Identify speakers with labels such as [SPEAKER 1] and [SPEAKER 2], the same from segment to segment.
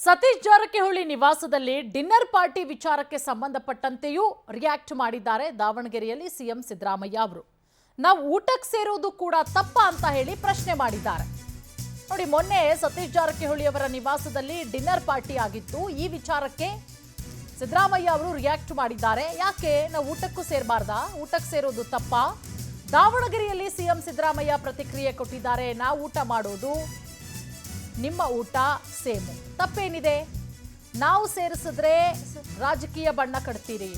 [SPEAKER 1] ಸತೀಶ್ ಜಾರಕಿಹೊಳಿ ನಿವಾಸದಲ್ಲಿ dinner party ವಿಚಾರಕ್ಕೆ ಸಂಬಂಧಪಟ್ಟಂತೆಯೂ react ಮಾಡಿದ್ದಾರೆ ದಾವಣಗೆರೆಯಲ್ಲಿ ಸಿಎಂ ಸಿದ್ದರಾಮಯ್ಯ ಅವರು. ನಾವು ಊಟಕ್ಕೆ ಸೇರೋದು ಕೂಡ ತಪ್ಪ ಅಂತ ಹೇಳಿ ಪ್ರಶ್ನೆ ಮಾಡಿದ್ದಾರೆ. ನೋಡಿ, ಮೊನ್ನೆ ಸತೀಶ್ ಜಾರಕಿಹೊಳಿ ಅವರ ನಿವಾಸದಲ್ಲಿ ಡಿನ್ನರ್ ಪಾರ್ಟಿ ಆಗಿತ್ತು. ಈ ವಿಚಾರಕ್ಕೆ ಸಿದ್ದರಾಮಯ್ಯ ಅವರು ರಿಯಾಕ್ಟ್ ಮಾಡಿದ್ದಾರೆ. ಯಾಕೆ ನಾವು ಊಟಕ್ಕೂ ಸೇರಬಾರ್ದಾ? ಊಟಕ್ಕೆ ಸೇರೋದು ತಪ್ಪ? ದಾವಣಗೆರೆಯಲ್ಲಿ ಸಿಎಂ ಸಿದ್ದರಾಮಯ್ಯ ಪ್ರತಿಕ್ರಿಯೆ ಕೊಟ್ಟಿದ್ದಾರೆ. ನಾವು ಊಟ ಮಾಡೋದು, ನಿಮ್ಮ ಊಟ ಸೇಮು, ತಪ್ಪೇನಿದೆ? ನಾವು ಸೇರಿಸಿದ್ರೆ ರಾಜಕೀಯ ಬಣ್ಣ ಕಟ್ತೀರಿ,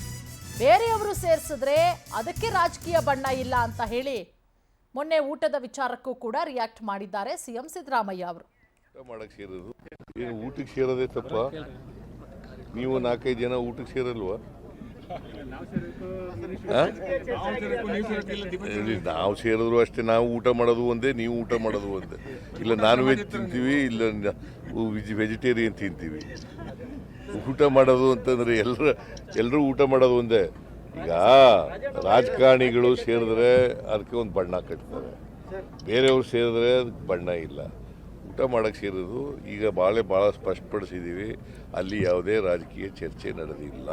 [SPEAKER 1] ಬೇರೆಯವರು ಸೇರಿಸಿದ್ರೆ ಅದಕ್ಕೆ ರಾಜಕೀಯ ಬಣ್ಣ ಇಲ್ಲ ಅಂತ ಹೇಳಿ ಮೊನ್ನೆ ಊಟದ ವಿಚಾರಕ್ಕೂ ಕೂಡ ರಿಯಾಕ್ಟ್ ಮಾಡಿದ್ದಾರೆ ಸಿಎಂ ಸಿದ್ದರಾಮಯ್ಯ ಅವರು.
[SPEAKER 2] ಊಟಕ್ಕೆ ಸೇರೋದೇ ತಪ್ಪ? ನೀವು 4-5 ಜನ ಊಟಕ್ಕೆ ಸೇರಲ್ವಾ? ನಾವು ಸೇರಿದ್ರು ಅಷ್ಟೇ. ನಾವು ಊಟ ಮಾಡೋದು ಒಂದೇ, ನೀವು ಊಟ ಮಾಡೋದು ಒಂದೇ. ಇಲ್ಲ ನಾನ್ ವೆಜ್ ತಿಂತೀವಿ, ಇಲ್ಲ ವೆಜಿಟೇರಿಯನ್ ತಿಂತೀವಿ. ಊಟ ಮಾಡೋದು ಅಂತಂದ್ರೆ ಎಲ್ಲರೂ ಊಟ ಮಾಡೋದು ಒಂದೇ. ಈಗ ರಾಜಕಾರಣಿಗಳು ಸೇರಿದ್ರೆ ಅದಕ್ಕೆ ಒಂದು ಬಣ್ಣ ಕಟ್ತಾರೆ, ಬೇರೆಯವ್ರು ಸೇರಿದ್ರೆ ಅದಕ್ಕೆ ಬಣ್ಣ ಇಲ್ಲ. ಊಟ ಮಾಡೋಕ್ಕೆ ಸೇರೋದು ಈಗ ಭಾಳ ಸ್ಪಷ್ಟಪಡಿಸಿದ್ದೀವಿ. ಅಲ್ಲಿ ಯಾವುದೇ ರಾಜಕೀಯ ಚರ್ಚೆ ನಡೆದಿಲ್ಲ.